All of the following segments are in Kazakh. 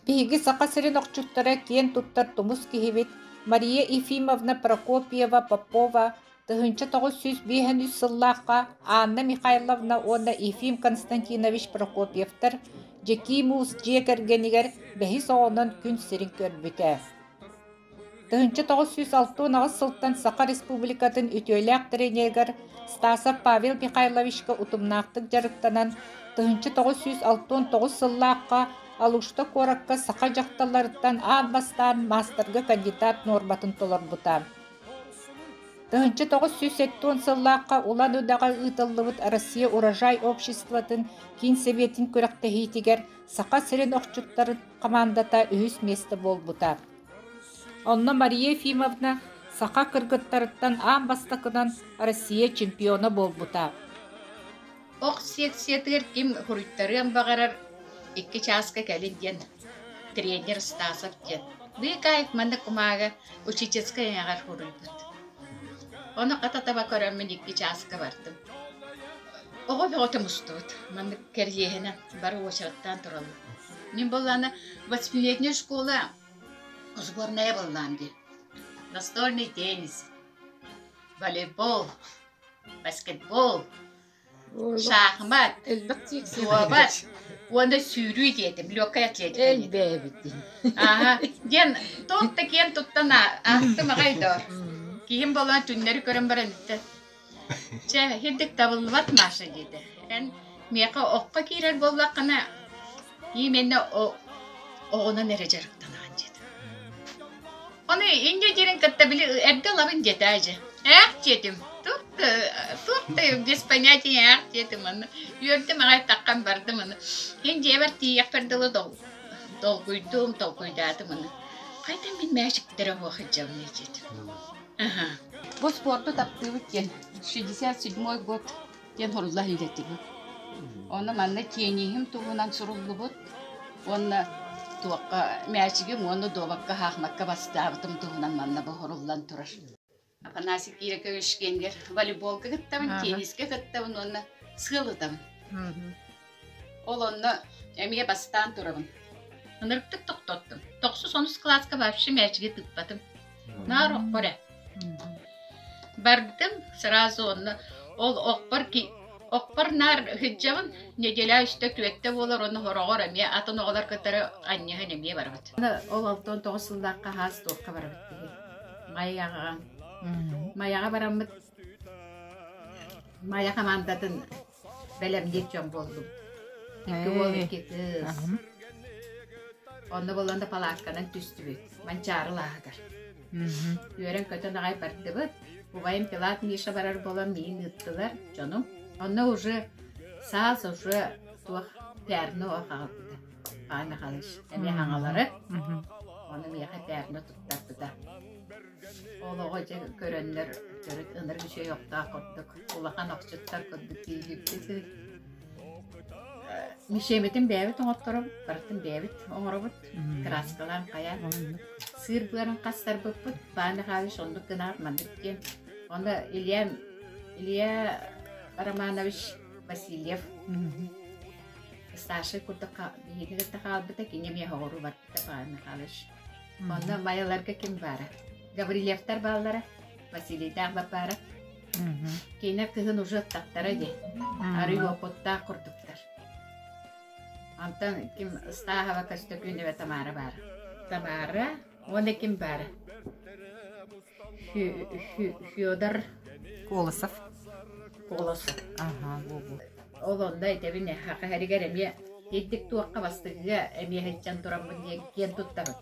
Биһиги сақа сирин охчуттара киен туттар тумус киһибит Мария Ефимовна Прокопьева Попова тыһынча 905 сыллааққа Анна Михайловна уонна Ефим Константинович Прокопьевтар Жекимус жиекергенигер бэһис оҕонон күн сирин көрбүтэ. Тыһынча 906 сылтан Сақа Республикатын үтөөлээх тренергер Стасов Павел Михайловичка утумнаактык жарыктанан тыһынча 969 сыллааққа алушта коракка сақа жақталарыттан аабастан мастерга кандидат норбатын толорбута. Тыһынча 970 сыллааққа улан удага ытыллыбыт Россия урожай обществотын кин советин көрөктехитигер сақа сирен охчуттарын командата үһүс месте болбута. Онна Мария Ефимовна сақа кыргыттарыттан аабастакынан Россия чемпиона болбута. Ох сет-сетер ким хуруттарын багарар 2 часка кэлин диэн тренер Стасов диэн. Быкайк манда кумага учительская ягар хуруйбут. Оны кататаба көрөмүн 2 часка бардым. Ого бөгөтөм устут. Манда керьехена бары очараттан туралым. Мен болланы 8-летняя школа сборная боллам ди. Настольный теннис, волейбол, баскетбол, шахмат, суабат. Onda sürüy dedim, lokaya dedim. Elbette. Aha, den totta ken tottana attım gayda. Kim bolan tünleri görün barındı. Çe hiddik tabılvat maşa dedi. En meka okka kirer bollakana. Yemenne oğuna nereceriktan dedi. Onu ince jerin katta bile evde labın detaycı. Dedim. Tuttu без понятия dedim onu. Yördüm ağay takkan bardım onu. Şimdi ever tiyak perdalı dolguydum onu. Kaydan ben meşiklere bakacağım ne dedim. Aha. Bu sportu taptığı 67 год ген хорулла hileti bu. Onu manna kenihim tuğunan surullu bu. Onu tuğakka meşigim onu doğakka haqmakka bastağıtım tuğunan manna bu horullan turar. Апанасик кире көшкендер волейболга кыттабын, тенниске кыттабын, онна сылытабын. Ол онна эмие бастан турабын. Ынырыктык токтоттум. 9-10 класска вообще мячге тыппатым. Нар окпора. Бардым сразу онна ол окпор нар хыджабын неделя үстө түөттө болор, оны хорогор эмие атын оголар кытары анняһын эмие барбыт. Ол 6-9 сыллааққа хас тоққа барбыт. Майяға Маяға барамыт. Мая командатын бәлем детчон болдум. Екі бол екі кыз. Онда болғанда палатканан түстібет. Манчары лағыдар. Үйерен көтін ағай барды бұд. Бұғайым пилат Миша барар болам мейін ұттылар. Жоным. Онда уже саз уже туақ пәрні оғалды. Аны қалыш. Әме аңалары. Оны меға пәрні тұттар бұда. Олоға же көрөннөр көрөт ыныр күшө жоқта қордық. Улахан ақчыттар көрдік дейгіпті. Мишеметин бәбіт оңоттырып, барытын бәбіт оңырыбыт. Краскалан қая. Сыр бұларын қастар бұппыт. Баны қавиш ондық гынар мандықкен. Онда Илья Романович Васильев. Старший күрді бейгілікті қалбыта кенем яғыру барбыта баны қавиш. Онда майаларға кем бары. Гаврилевтар баллары, Василийдар бапары. Кейнер кызын уже тақтары де. Ары опытта құрдықтар. Антон кем стағава көстөкүневе Тамара бары. Тамара, онда кем бары? Федор Колосов. Ол онда етебіне хақы әрігер әме еддік туаққа бастығыға әме хетчан тұрамын кен тұттағын.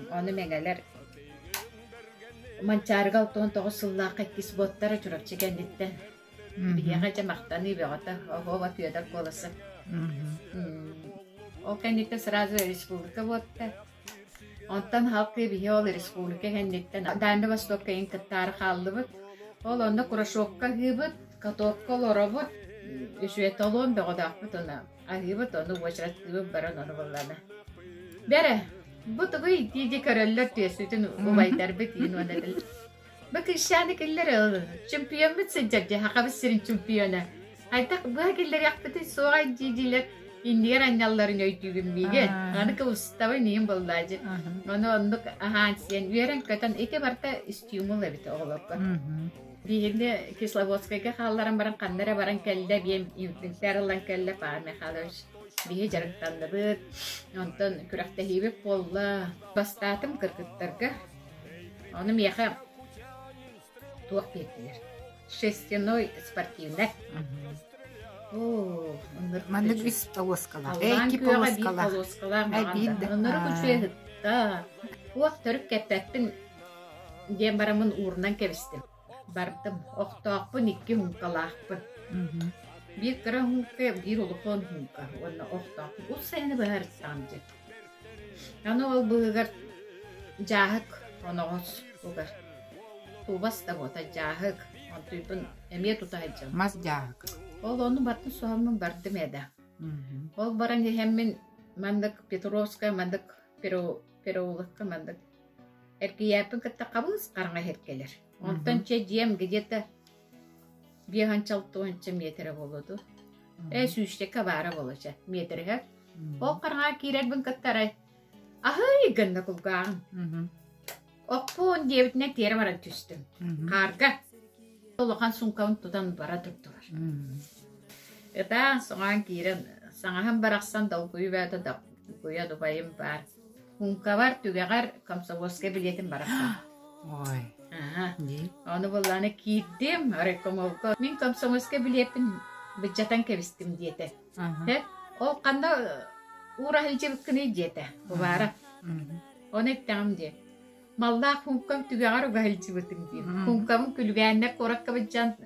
Оны меңелер Манчаргал 9 сыллааққа кис боттары жүріп чекендеттен. Бияға жамақтаны беғата оғова Федор Колосов. Ол кәнеттен сразу республика ботты. Онтан халқы бие ол республика кәнеттен. Дайны Востокка ең кіттары қалды бұд. Ол онда Курашокка ғыбыд, Катокка лора бұд. Үшует олуын беғадақ бұд оны. Ағыбыд оны өшірат ғыбыд баран оны боланы. Бәрі! Bu da bu diye kararlar diyorsun ubaylar bekleyin ona del. Bakın şahane killer şampiyon mu seçecek? Hakikaten senin şampiyona. Hatta bu hakiller yaptı sonra diziler İndiğer anyaların öydüğüm bilge. Anı kıvıstava neyim buldacı. Onu onduk ahansiyen. Üyeren köten iki barta istiyumul evite oğlakka. Bihinde Kislovodska'ya halların baran kanlara baran kelle biyem inflikler olan kelle fahme kalış. Bihi jarıktandı bıt. Ondan kürekte hibip bolla. Bastatım kırkıttırga. Onu miyaha tuğak bekler. Шестяной спортивный. О, Маннык бис полоскалар. Эки полоскалар. Онları күчүе хытта. Уак төрүп кеппеппин дем барамын уурунан кебистим. Бардым, оқтоақпын, икки хункалаақпын. Bir kere hunka, bir olukon hunka. Onu oқтоақпын. Ол сені бәрістан деп. Аны ол бұғығар жағық, оны оғыз бұғыр. Тубас да бота жағық. Түйпін әме тұтайдым. Мас жағық. Ол оны баттын соғымын бардым әді. Ол баран хеммен мандық Петровска, мандық Переулыққа, мандық әркейәпін кітті қабылыз қарыңа херкелер. Онтан че дем где-то 5-6 метр болуду. Сүйіштекке бары болушы метрі. Ол қарыңа кейрәтбін кіттарай. Ахай гынды құлғағын. Оқпуын дебітіне тері бара түстім. Қарға. Олған сумкауын тұдан бара тұрдылар. Ыта соңан кейрен саңахан барақсан да ұқуй бәді да ұқуя дұбайым бар. Хунка бар түгеғар комсомольска билетін барақсан. Ой. Оны боланы кейдім, рекомолка. Мен комсомольска билетін бюджеттен кебістім деді. Ол қанда ура хилчебіккіні деді. Бұбары. Оны еттіғым де. Маллах хункам түгеғар уға хилчебітім дейм. Хункамын күлгәннер қораққа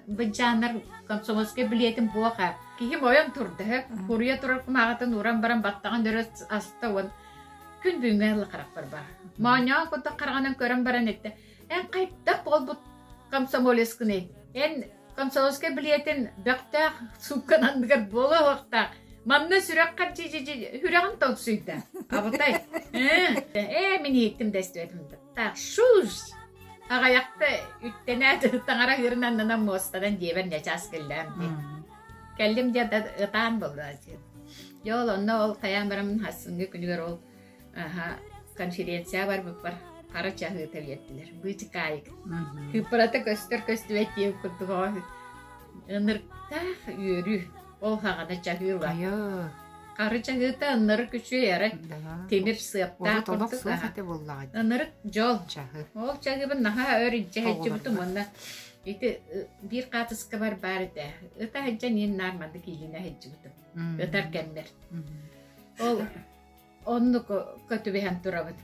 бюджаннар комсомольска билетін бұға. Кейім ойын тұрды. Құруя тұрар құмағатын уран баран баттаған дөрес асты он. Күн бүгінгі қарақ бар бар. Маңа көтті қарғанын көрін баран етті. Ән қайттақ бол бұд комсомолескіні. Ән комсомольска білетін бәқтақ сумканандығыр болы оқтақ. Манны сүрек қар хүрегін тоң сүйді. Абытай. Мен ектім дәсті өтімді. Так, шуз. Ағаяқты үттен әді таңара үрінанынан мостадан дебір нәчас кілдім. Кәлдім де ұтан болды. Жол, онна ол қаямырымын хасынғы күнігер ол конференция бар бұп бар. Қара чағы өтәлеттілер. Бұйты қайық. Күпіраты көстір көстібет дейіп күрдіға. Үніртақ үйірі. Ол қағана чағы ұла. Қара чағы өті үнірі күші әрі. Темір сыптақ күрдіға. Үнірі жол. Ол чағы бұн наға өрі жәйджі бұтым онна. Bir қатысқы бар еді. Өті әджан ең нарманды кейіне әджі бұтым. Өтар кәмдер. Ол онны көтібен тұрабыд.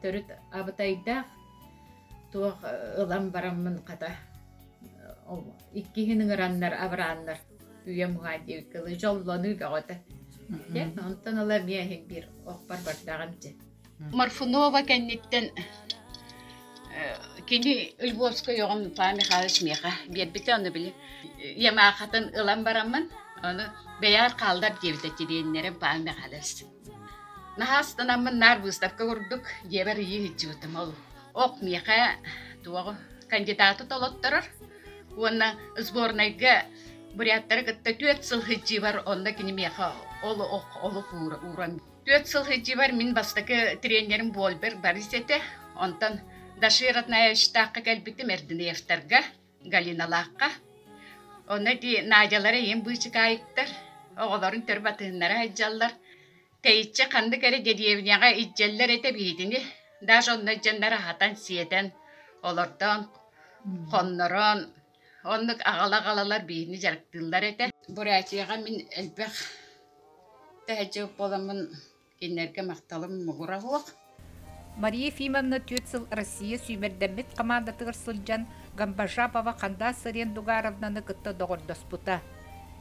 Төріт абытайда туақ ылам барамын қата. Иккихінің ұраннар, абыраннар. Үйем ғады өкілі жолланы ғады. Онтан ұла мияхен бір оқпар бардағын же. Марфунова кәннеттен кені Львовска yoğun пами қалыс меға. Бербіті оны білі. Ема қатын ылам барамын. Оны бәяр қалдар девдеттеренлерін пами қалыс. Нахастанамын нар выставка көрдік, ебір ие хиджутым ол. Оқ меқа туағы кандидаты толоттырыр. Оны сборнайға буряттары кітті 4 сыл хиджи бар, онда кені меқа олы оқ, олы уран. 4 сыл хиджи бар, мен бастықы тренерім Болбер барисеті. Онтан даширатная іштаққа кәлбітім әрдіні ефтарға, Галиналаққа. Оны ди надялары ем бұйчы кайықтыр. Оғыларын төр батығынлары айджалар. Тейітші қанды кәрі дедевняға итжеллер ете бейдіні. Даш онны жаннары хатан сиетен, олардан, қонныран, оннық ағала-ағалалар бейдіні жарықтылар ете. Бурятияға мен әлбәқ тәжіп боламын кенерге мақталым мұғыра хуақ. Мария Ефимовна Тюцел Россия сүймердемет командатығыр сылжан Гамбажапова қанда Сырен Дугаровнаны күтті доғырдоспыта.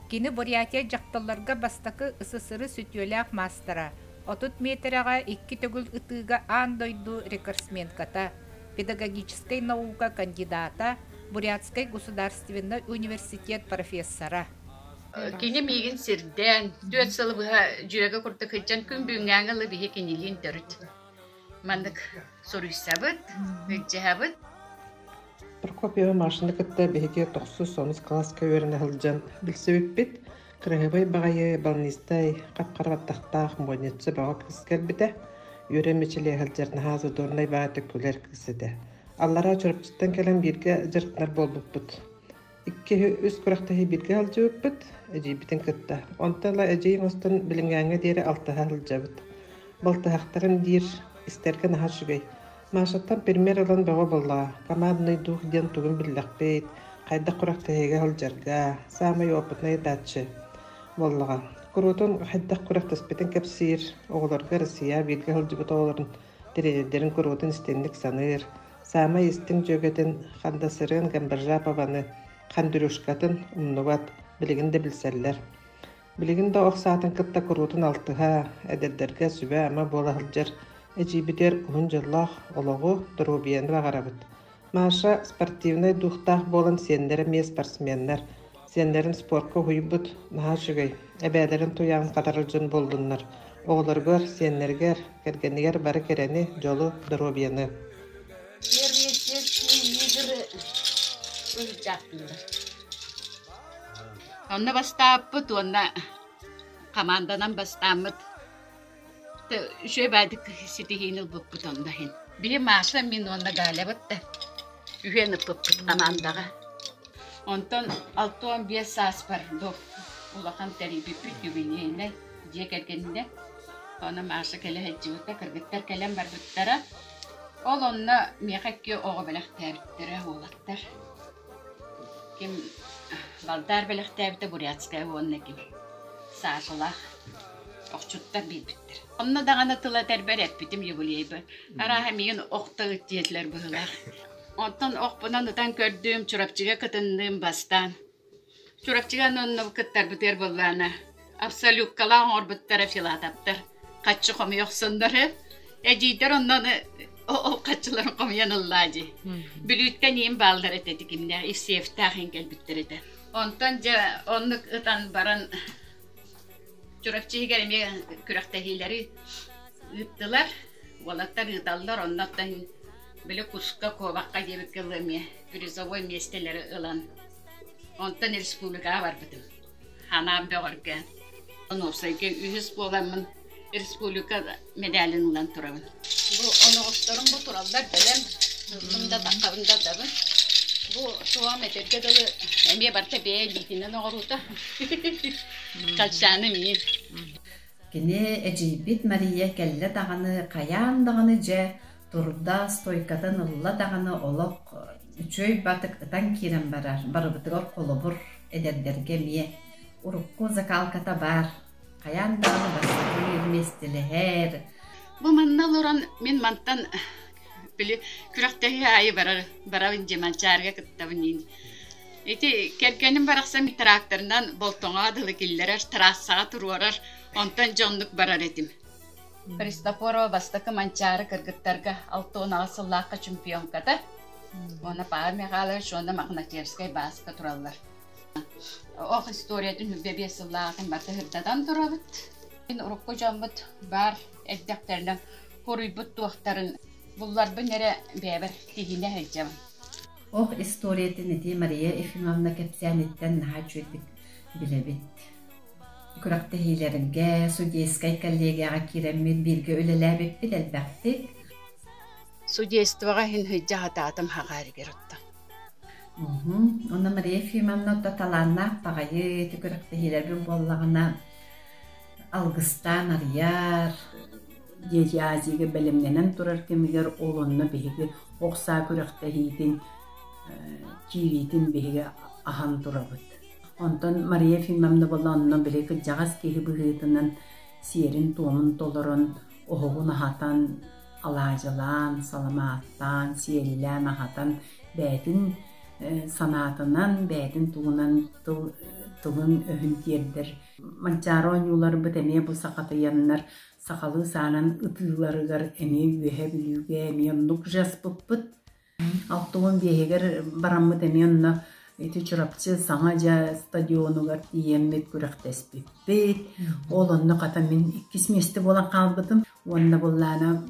Кені Бурятия жақталарға бастақы ысысыры сүтеләқ мастера. 30 метраға 2 төгіл ұтыға андойду рекордсмен ката. Педагогической наука кандидата, Бурятской государственный университет профессора. Кені меген сірден, 4 сылы бұға жүрегі құрды қытжан күн бүгінгаңылы біге кенелен дөріт. Мандық соруйсабыд, өтжәбыд. Прокопьева машина кытта беге 9 класска өріне хылжан білсебіп бет. Кырыгыбай бағайы балнистай қапқарбаттақтақ монетсы баға кіскербіде, үйремечілі ғылжарны хазы дорнай баға төккілер кісіде. Аллара чөріпчіттен кәлем бірге жыртнар болбуп бұд. Икки үз күрақтахи бірге ғылжы өппіт, әжей бітін кітті. Онтала әжейін остан білінгәңі дері алтыға ғылжы бұд. Балтығақтарын дир істерге наға шүгей. Машаттан пермер олан баға болға, командный дух ден туғын білдіқпейт, қайда күрақтахиға ғылжарға, самай опытнай датшы. Боллага. Курутун хайдах курактаспетен кепсир, оголорга Россия бирге хылжыбыт оголорун терелердерин курутун истенник саныр. Сама истин жөгөтен хандасырын гамбаржа пабаны хандырушкатын умнугат билигин де билселлер. Билигин да оксаатын кытта курутун алтыга эдердерге сүбе ама бола хылжар эжибитер уун жыллах ологу дробиен багарабыт. Маша спортивный духтах болан сендер ме спортсменнер. Сендерин спортка хуйбут наha şügey. Ebelerin tuyan qatarılcın boldunlar. Oğlargör, senlerger, kergenler bari kereni, jolu, drobiyeni. Onna bastapıt, onna komandadan bastapıt. Şöyle baydık sitihinil buput onda hin. Bir maşla min onna galebet de. Üheni buput komandaga. Ondan 6-15 saat var. Ulakan teri bir yübiniyene diye kerkeninde. Ona maaşı kele hecivutta kırgıtlar kelem var buttara. Onunla miyakki oğu belak terbittara oğlattar. Kim baldar belak terbitte Buryatskaya onunla kim. Sağışılak. Okçuttar bilbittir. Onunla dağına tıla terber etbitim yıbılıydı. Ara hemen okta ıttiyetler bıhılar. Ondan okbunan utan gördüğüm çorapçıga kıtındığım bastan. Çorapçıga nonnu kıttar biter bollana. Absolut kalan orbittere filataptır. Kaççı komu yoksunları. Ecider ondan o kaççıların komu yanıllacı. Bülütten yiyim ballar etedik imne. İfsiyeftahin gel bittirdi. Ondan onu ıtan baran çorapçıya gelmeye kürektehileri ıttılar. Valattar ıtallar ondan böyle kuska kovakka gibi kılımya, grizavoy meseleleri ılan. Ondan respublika var bütün. Hanam doğurken. Onu olsa ki ühüs bolamın respublika medalyonu ulan turabın. Bu onu ostarım bu turallar belem. Bunda takabında tabi. Bu soğan eterke dalı emiye barta beye litinin oğruta. Kalçanı miyim. Kene ecibit Maria kelle dağını, kayan dağını je, turda stoykadan ılla dağını olok, üçöy batık ıtan kiren barar, barıbıtıgor kolobur ederderge miye. Urukku zakalkata bar, kayan dağını basıkı mestili her. Bu mannal oran min mantan bili kürektehi ayı baravın cemançarga kıttabın. Eti kerkenin baraksam bir traktöründen boltoğa adılı killerer, trassağa turuarar, ondan jonluk barar etim. Kristoforo bastakı mançarı kırgıttarga altona asıllaka çümpiyon kata. Ona bağır meğalar şu anda maqnaterskay baska turallar. O historiyatın hübbebi asıllakın batı hırdadan turabıt. Urukku jambıt bar eddekterden koruybut tuaktarın. Bunlar bu nere beber tihine hecam. Oh istoriyetini di Maria Efimovna kepsiyanitten naha çöydük bilebit. Kuraktehilerge, Sudiyeskay kollegaga kiremmin birge öleläbip bilelbäktik. Sudiyestvaga hin hıcca hataatım haqari gerutta. Ona Maria Efimovna da talannak bagayı kuraktehilerin bollagına algıstan arıyar. Yejaziga belemlenen turar kemiger olonna behige oqsa kuraktehitin kiritin behige ahan turabıt. Ondan Maria Efimovna bollanna bilek jagas kehi bıhıtından siyerin tomun toloron oğun ahatan alajalan salamattan siyelilen ahatan bätin sanatından bätin tuğunan tığın öhün tiyerdir. Mançaron yular bütemiye bu sakatı yanlar sakalı sanan ıtığları gar emi ühe bilüge emi yonduk jas bıppıt. Altığın beheger baramı temiyonla eti çorapçı sanaca stadyonu gar diyemmet kurak tespit. Olonnu kata min ikis mesti bolan kalbıdım. Onda bollana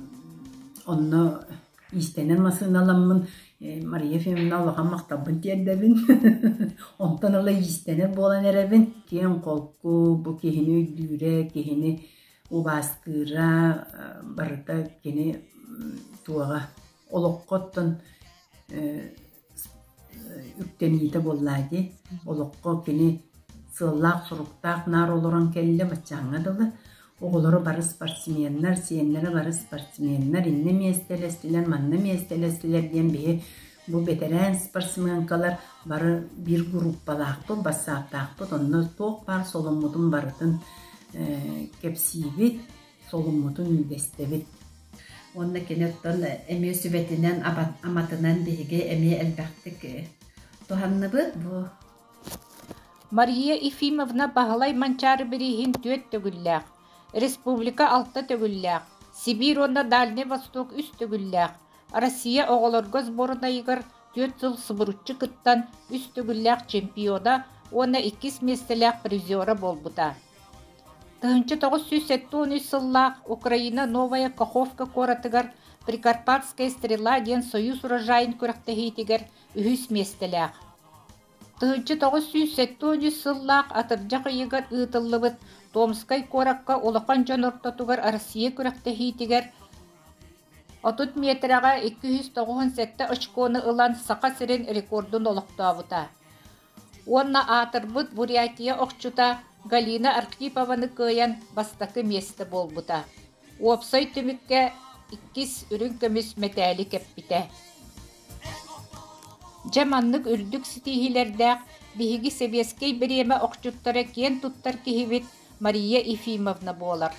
onu истенен масыыналаммын Мария Ефимовна Аллахан мактабын тиердебин. Онтон ала истенер болан эребин. Тиен колку бу кихини өйдүүрэ, кихини убастыра барыта кини туага олоккоттон үктениите боллаади. Олокко кини сыллаак суруктаак нар олорон келле бачаңадылы. Оголору бары спортсменнер, сиеннери бары спортсменнер, инне местелестилер, манны местелестилер диен бии бу ветеран спортсменкалар бары бир группалаакпы, бассаактаакпы, онно тоок бар соломмутун барытын кепсибит, соломмутун үлдестебит. Онна кенеттон эми сүбетинен аматынан биге эми элбактык туханныбыт бу. Мария Ефимовна бағалай манчары бірейін төт төгілләқ. Республика алты төгілләқ. Сибир онна Дальний Восток үс төгілләқ. Россия оғылыргыз борына егір 4 жыл сыбырутчы кыттан үс төгілләқ чемпиона, онна 2 местеләқ призера болбыта. Тыгынчы 973 сыллақ Украина Новая Каховка коратыгар Прикарпатская стрела ден союз урожайын көріқтігейтігер 3 местеләқ. Тыгынчы 970 сыллақ атыржақ үйігер ұйтылыбыт Томскай коракка олақан жанортатугар Россия көріқтігейтігер 30 метраға 297 очконы ылан сақа сирен рекордын олықтауыта. Онна атырбыт Бурятия оқчута Галина Архипованы кыян бастакы месті болбыта. Опсай түмікке 2 үрін көміс метәлі кеппіте. Жаманлык үрдік ситихилердәк биһиги Себескей биреме оқчуттара кен туттар кихибит Мария Ефимовна болар.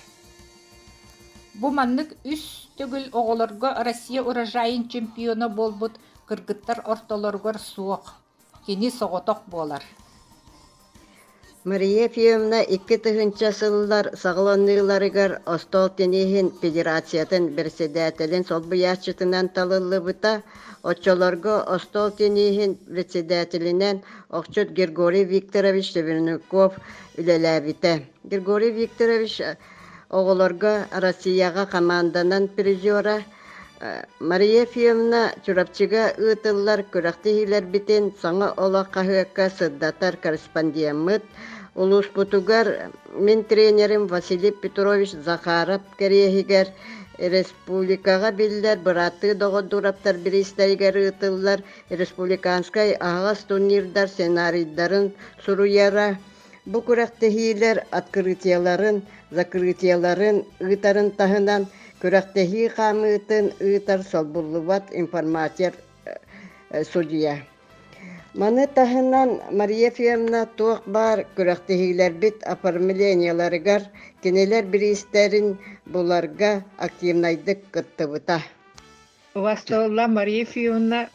Бу маннык үс түгіл оғылырға Россия урожайын чемпионы болбут кыргыттар ортолоргор суық. Кені соғотоқ болар. Мария Ефимовна 2 тыгынча сыллар сағыланныларыгар Остол Тенихин Федерациятын председателин солбуячытынан талылыбыта, отчолорго Остол Тенихин председателинен Окчут Григорий Викторович Северняков үлеләбите. Григорий Викторович оғылорго Россияға команданан призера, Мария Ефимовна чурапчыга ытыллар көрәктихилер битен саңа ола қахыакка сыддатар корреспондиеммыт, улус бутугар мен тренерим Василий Петрович Захаров керехигер республикага биллер быраты догодураптар биристайгар ытыллар республиканскай ағас турнирдар сценарийдарын суруяра. Бу көрәктихилер открытияларын, закрытияларын ытарын тахынан көрәктихи қамытын ытар солбуллубат информатер судья. Маны тахынан Мария Ефимовна туақ бар көрәктихилер бит оформленияларыгар кенелер биристерин буларга активнайдык кыттыбыта. Вастолла Мария Ефимовна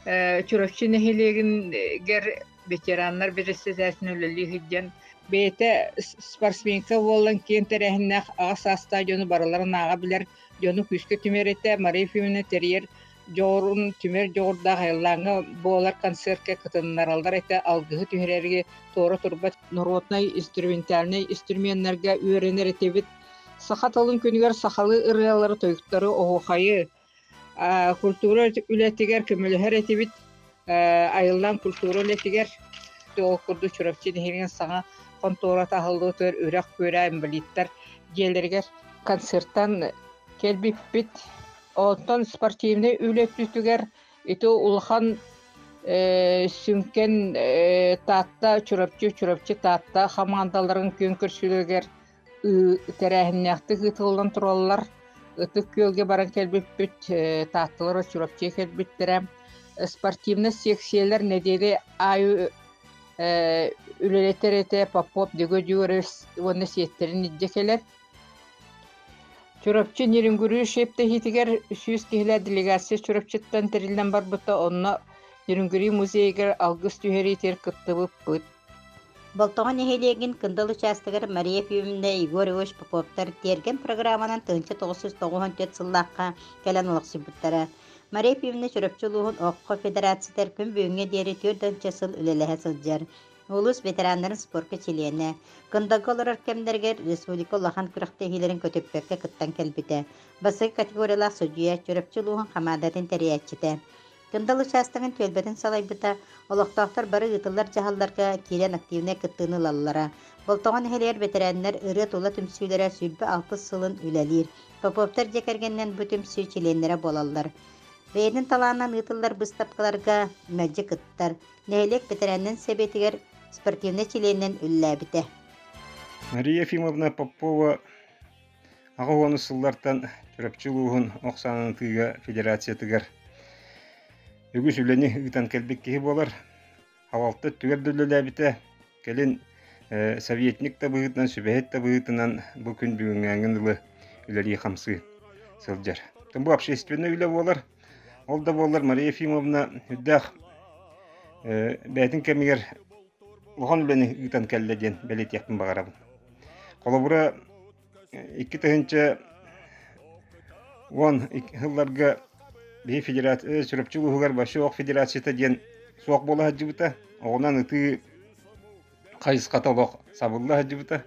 чурапчыны хилегин гер ветераннар бересесәсін өлелі хидден бейте спортсменка болын кен тәрәхіннәқ ағас стадионы барыларын аға білер жону күшкі түмерете Мария Ефимовна терьер жоғырын түмер жоғырда ғайлаңы болар концертке кытыннар алдар әті алғығы түхерерге торы тұрбат народнай инструментальный инструменттерге үйренер етебіт сақаталын күнігер сақалы ырғалары тойықтары оғайы культура үлетігер көмілігер етебіт айылдан культура үлетігер ол күрді чурапчы дегенген саңа контора тахылды төр үрәк көрәйін білеттер желергер концерттан келбіппіт Онтон спортивный үлеттүтүгер иту улхан сүнкен татта чурапчы татта хамандаларын көнкөрсүлөгер тәрәһиннәхты гытылдан тураллар ытык көлге баран келбиппит таттылар чурапчы келбиттерем спортивный секциялар недеде аю үлелетерете попоп дөгөдүрөс оны сеттерин идекелер Чурапчы нерінгүрі шепті хитігер сүйіз кехілі делегация чурапчыттан тірілден бар бұта онына нерінгүрі музейгер алғыз түйері етер кыттыбып бұд. Болтоған ехелеген кындыл участығыр Мария Ефимовна Игорь Иванович Поповтар терген программанан 1994 сыллаққа кәлен олықсы бұттары. Мария Ефимовна чурапчылуғын Оққо Федерациятар күн бүйінге дері 4 сыл үлеліғе сылжар. Улус ветераннарын спортка чилиэне. Кындагы олар кемдерге республика улахан күрәхтәһиләрен көтөппәккә кыттан кәлбите. Басы категориялар судья чөрөпчүлүгүн хамадатын тәриячите. Кындалы частыгын төлбетін салайбыта, олықтақтар бары ұтылар жағалларға келен активне кыттыны лаллара. Болтоған хелер ветераннар ыры тула түмсүйлері сүлбі 60 сылын үлелер. Поповтар жекергеннен бұ түмсүй чиленлері болалар. Бейдің таланан ұтылар бұстапқаларға мәджі кыттар. Нәйлек ветераннын себетігер спортивне чиленнен үлләбіте. Мария Ефимовна Попова ағуаны сыллартан түрәпчілуғын оқсанын тыға федерация тыгар. Үгіс үлені ұйтан кәлбек кейі болар. Хавалты түгерділі біті. Кәлін советник та бұғытынан, сөбәйет та бұғытынан бұл күн бүгінген ұлы үлері қамсы сылжар. Бұл общественный үлі болар. Ол да болар Мария Ефимовна үддәқ бәйтін кәмегер оған үлені ұйтан кәлден бәлет яқпын бағарабын. Қолабыра 2 тағынша 10 ғылларға бей федерация сүрөпчүлүгүгар башы ок федерацията ден суак бола хаджыбыта, оғынан ыты кайыс каталок сабылла хаджыбыта.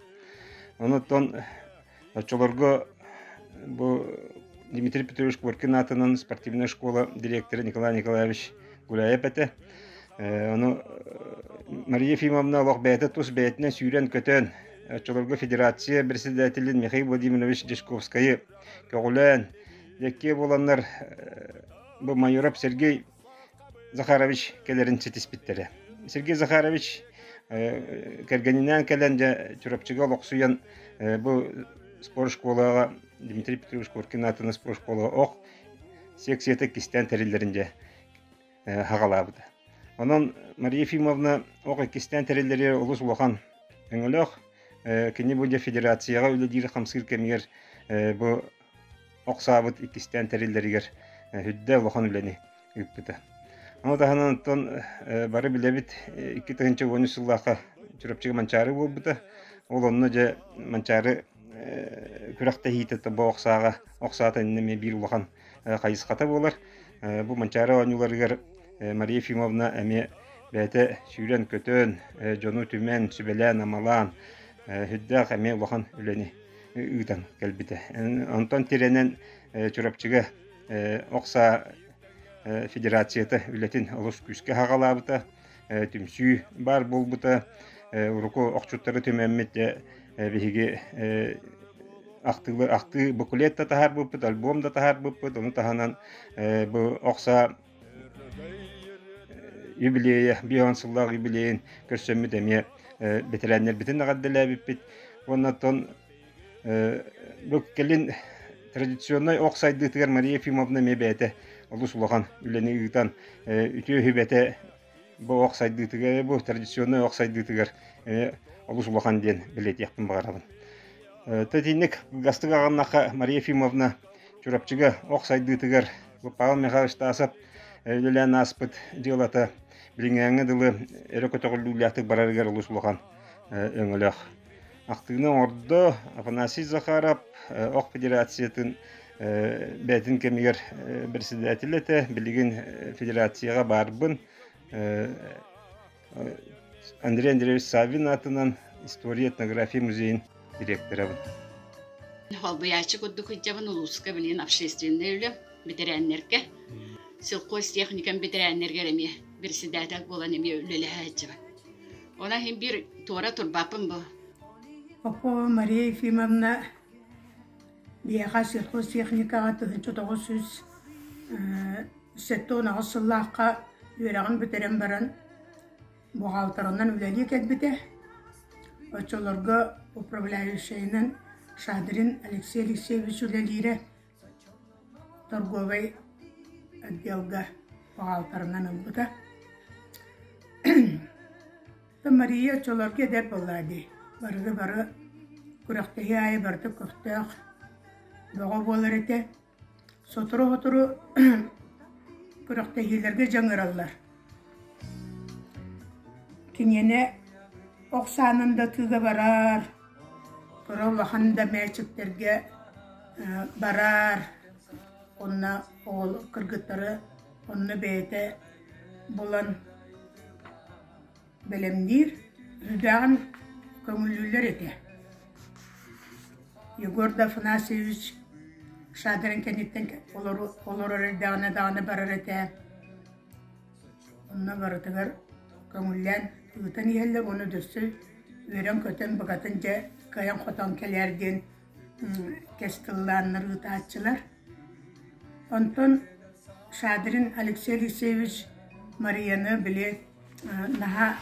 Онуттан очолорго бу Дмитрий Петрович Кворкин атынан спортивная школа директоры Николай Николаевич Гуляев эте. Ону Мария Ефимовна лох бәйті тус бәйтіне сүйрен көтен очолорго федерация председателин Михаил Владимирович Дешковскайы көғілен Якке боланlar bu Майоров Сергей Захарович келерин сетиспиттери. Сергей Захарович кергенинен келенде чурапчыга локсуян bu спорт школага Дмитрий Петрович Кворкин атына спорт школага ок секцияты кистен терилеринде хагалабыды. Онон Мария Ефимовна ок кистен терилери улус улахан өңөлөк кини буде федерацияга үледири камсыр кемигер bu Оксабыт икистен терилдеригер хүддә улахан үлени үппіті. Аны таханан бары білебіт 2-10 сыллақа чүрөпчігі манчары болбыты. Ол онны же манчары күрәқті хейтеті бұл оқсаға иннеме бір улахан қайысқата болар. Бұл манчары оңыларығар Мария Ефимовна әме бәті сүйрен көтөн, жону түмен, сүбелен, амалан, хүддәқ әме улахан үлени ұйтан кәлбіті. Антон Теренен чүрәпчігі оқса федерацияты үлетін олыс күске хағалабыта, түмсүй бар болбыта, ұруку оқчуттары төмәмметті бігіге ақты бүкілет та тахар бұппыт, альбом да тахар бұппыт, оны таханан бұл оқса юбилея, бейонсыллағы юбилейін көрсөммет әме бетерәнер бітін ағаддылә біппіт. Оннаттан бұл келін традиционный оқсайдытығар Мария Ефимовна мебәті олыс улахан үлені ұйтан үтіе хүбәті бұл оқсайдытығар, бұл традиционный оқсайдытығар олыс улахан ден білет яқтын бағарабын. Тәтейнік ғастық ағаннақа Мария Ефимовна чүрапчыға оқсайдытығар бұл Павел Михайлович тасып үлелән аспыт делата біліңәңі дылы әрі көтіғілі үләқтік барарығар олыс улахан өңіліқ. Ақтығынан орды Афанасий Захаров Оқ Федерациятын бәтін кемегер председателеті білген федерацияға барбын. Андрей Андреевич Савин атынан история этнография музейін директорабын. Холбуячы күдді күддебін ұлысқа білген общественный үлі бетерәннерге. Сылқос техникам бетерәннерге әме председатель болан әме үлілі әджібі. Она хем бір туара турбапын бұл. Попова Мария Ефимовна бияға сельхоз техникаға 1900 ағысыллаққа үйерағын бүтерен баран бұғалтарынан үләлі кәдбіте. Очоларға управляющайынан Шадрин Алексей Алексеевич үләлері торговый отделға бұғалтарынан ұлбыта. Мария очоларға дәп болады. Барыды бары күрәқтегі айы барды көқтәқ доға болар еті. Сотыру-отыру күрәқтегілерге жаңыралар. Кенені оқсанында түгі барар, тұраллаханда мәчіктерге барар, онна оғыл кыргыттары, онны бәйті болан білімдер. Üdağın kömüllüler ete. Yegor Dafanasevich Şadırın kenitten olur dağına barar ete. Onunla baratıgar kömüllen ıtan yeller onu dössü veren köten bakatınca kayan kotan kelerden kestillanlar ıtaatçılar. Ondan Şadırın Alexey Alexeyevich Mariyanı bile naha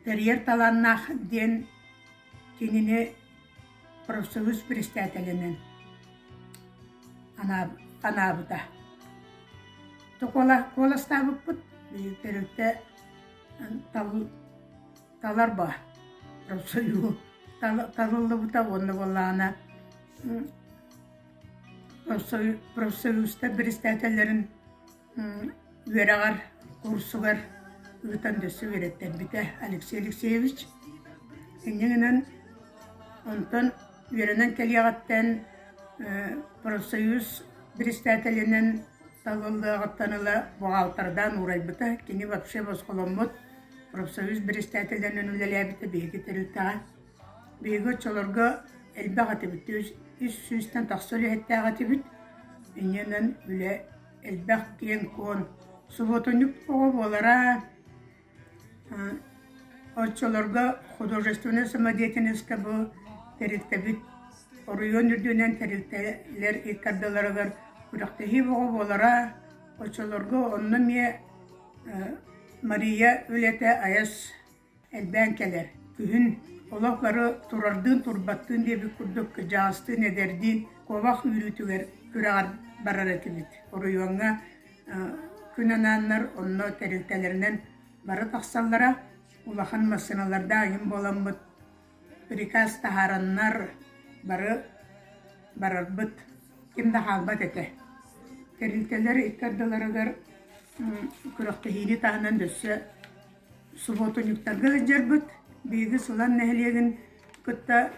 teriyer talannak diyen kendini profesörüz prestatelinin anabıda. Kola stavıp put bir terörte talar ba profesörü talıllı buta onu bollağına profesörüste prestatellerin vereğar kursugar ıtan dösü veretten bite Alexey Alexeyevich. Enyeğinin ondan verenen keliyagatten profesörüz prestatelinin talıllığı attanıla boğaltardan uğraybıta kini vapşe bozkolomut profesörüz prestatelinin ülelebite beygi teriltağa. Beygi çolorga elbe gatibit, üst süsten taksölü hette gatibit. Enyeğinin üle elbe kiyen kon subotonik oğu bolara Açılarga hudurjestuna samadiyetiniz bu teriktabit oruyon ürdünen terikteler ikkardalarıgar kuraktahi boğu bolara açılarga onunmiye Maria ülete ayas elbenkeler kühün olakları turardın turbattın diye bir kurduk cağastın ederdin kovak yürütüger kürar bararatibit oruyonga künananlar onunla teriktelerinden barı taksallara Ulahan masinalarda yum bolamut prikaz taharanlar bararbut kimde halbat ete. Terilteler ikkardalarıgar kuraktahini tahanan dösse subotonuktarga gıcarbut beygi sulan nehliyegin kutta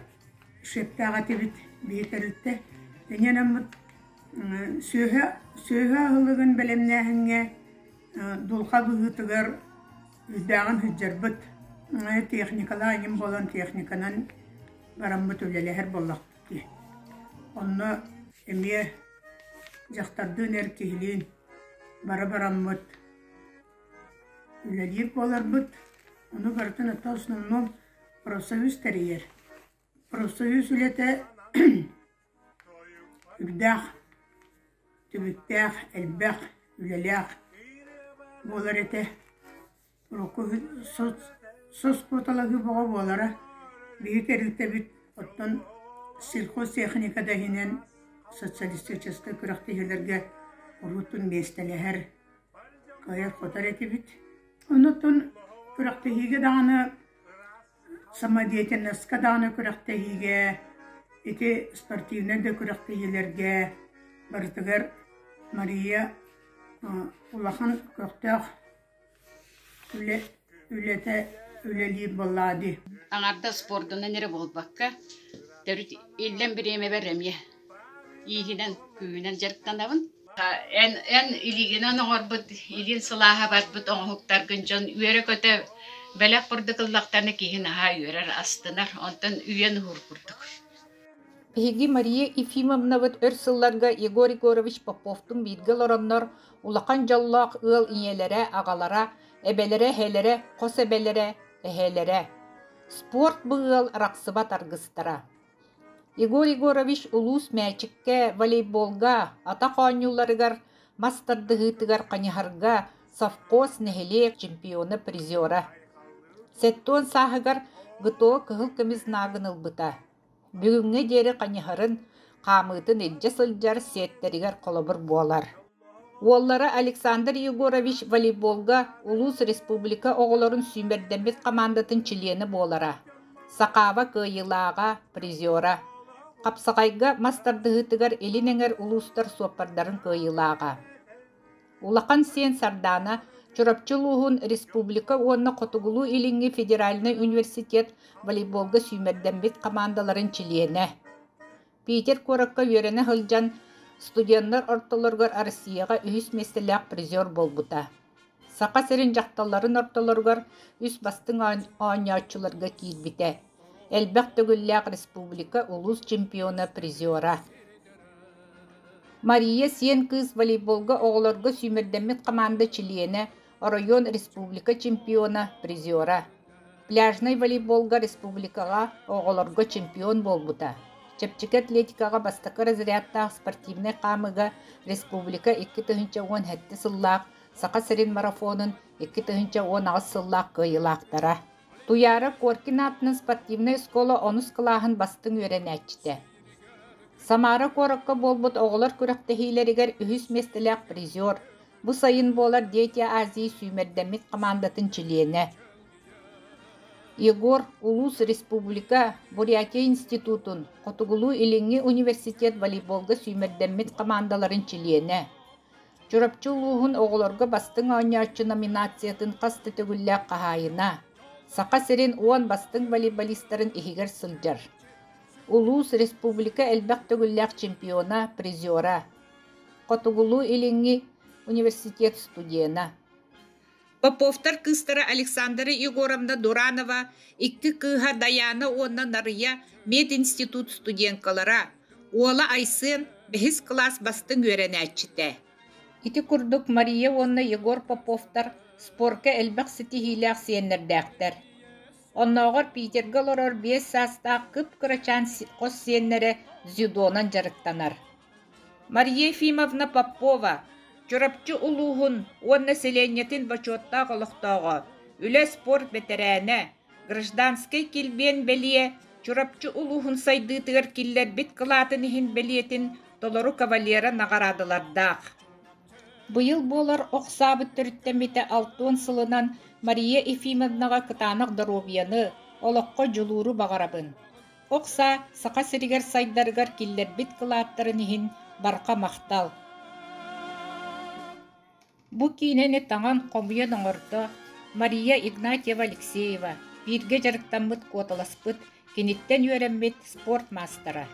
şeptağa tebit beyi terilte. Denyanamut söha hılığın belemnehenge dulqa bıhıtıgar Üdağın hüccarbıt, teknikalar yim bolan teknikanan barambıt üleli her bollak ki. Onu emiye jaktardığın erkehliğin barambıt üleliyip bolarbıt. Onu barıtın atasının profesörüz teriyer. Profesörüz ülete üdağ, tübüktağ, elbağ, üleliyağ bolar ete. Sos portalagı boğa boğalara bir terilte bit ottan silkoz teknikada hinen sosyalistik çeska küraktehilerge urutun besteleher kayat kotar eti bit. Onutun küraktehige dağını samadiyetin naska dağını küraktehige eti sportivne de küraktehilerge barıtıgar Maria ulağın köktağ üleli bolladı. Anarda sporduğuna nere bol bakka. Derüt ilden bir yeme verem ye. İyihinen köyünen jarıktan avın. En iliginen orbut, ilin sılaha batbut oğuktar güncan üyere köte belak burdukıllaktarını kihin ha üyerer astınar. Ondan üyen hurkurduk. Pegi Maria Efimовна vat örsıllarga Igor Igorovich Popov'tun bilgil oranlar ulakan jallaq ıl iyelere, ağalara, ebelere, helere, kos ebelere, ehelere. Sport bığıl raqsıbat argыстara. Igor Igorovich ulus mäçikke, voleybolga, ata qanyullarıgar, mastardıhıtıgar qaniharga, safqos nehelek çempionu prizora. Setton sahıgar gıto kıhıl kemiz nagınılbıta. Бүгүнгө дери қанихарын қамытын элже сылжар сеттеригер колобур буолар. Уоллары Александр Егорович волейболга Улус Республика оголорун сүймерденбет командатын чилени буолара. Сақаава кыйылаага призера. Капсакайга мастардыгытыгар элинеңер улустар суоппардарын кыйылаага. Улақан сен сардана Чурапчылуғын республика уонна Котугулу илинги федеральный университет волейболга сүймерденбет командаларын чилиене. Питер Коракка верене хылжан студенттар ортолоргар Россияга үхіс местелек призер болбута. Сақа серин жақталарын ортолоргор үс бастың ааньячыларга киирбите. Элбек төгүлләк республика улус чемпиона призера. Мария сен кыз волейболга оголорго сүймердемит команда чилиене район республика чемпиона призера. Пляжный волейболга республикага оголорго чемпион болбута. Чепчик атлетикага бастакы разрядтаг спортивный камыга республика 2-10 хетти сыллаак, сака серин марафонун 2-10 агыс сыллаак кыйылаактара. Туяра Коркин атының спортивный школа онус кылаахын бастың өренәчте. Самара коракка болбут оголор күрәктәһиләригәр үһүс местеләк призер. Бу сайын болар Дети Азии сүймердәмит командатын чилиене. Егор Улус Республика Бурятия институтун Котугулу Илинги университет волейболга сүймердәмит командаларын чилиене. Чурапчулуһун оголорга бастың ааньячы номинациятын касты төгүлләк каһайына. Сака серин 10 бастың волейболисттарын ихигер сылжар. Улус Республика элбек төгүлләк чемпиона призера. Котугулу Илинги университет студена. Поповтар кыстары Александра Егоровна Дуранова, 2 кыха Даяна онна Нария мединститут студенткалара. Ола Айсын 5 класс бастың өренәчите. Ити курдук Мария онна Егор Поповтар спорка элбек ситихиләк сиеннердәктер. Онногор Питергалорор 5 саста кып-кырачан кос сиеннере дзюдонан жарыктанар. Мария Ефимовна Попова Чурапчы улуғын он населениятын бачотта ғылықтауға, үлі спорт ветераны, гражданский келбен белие, Чурапчы улуғын сайдытығыр киллер бит қылатын ихин белиетін толору кавалера нағарадылардақ. Бұйыл болар оқсабыт түріттеметі 6 сылынан Мария Ефимовнаға кытанық дұробияны, олыққа жылуру бағарабын. Оқса, сақа сірігер сайдарығар киллер бит қылаттарын ихин барқа мақтал. Бу кинени таңан комуя доңорто Мария Игнатьева Алексеева бирге жарыктаммыт коталаспыт кенеттен үйренмет спорт мастера.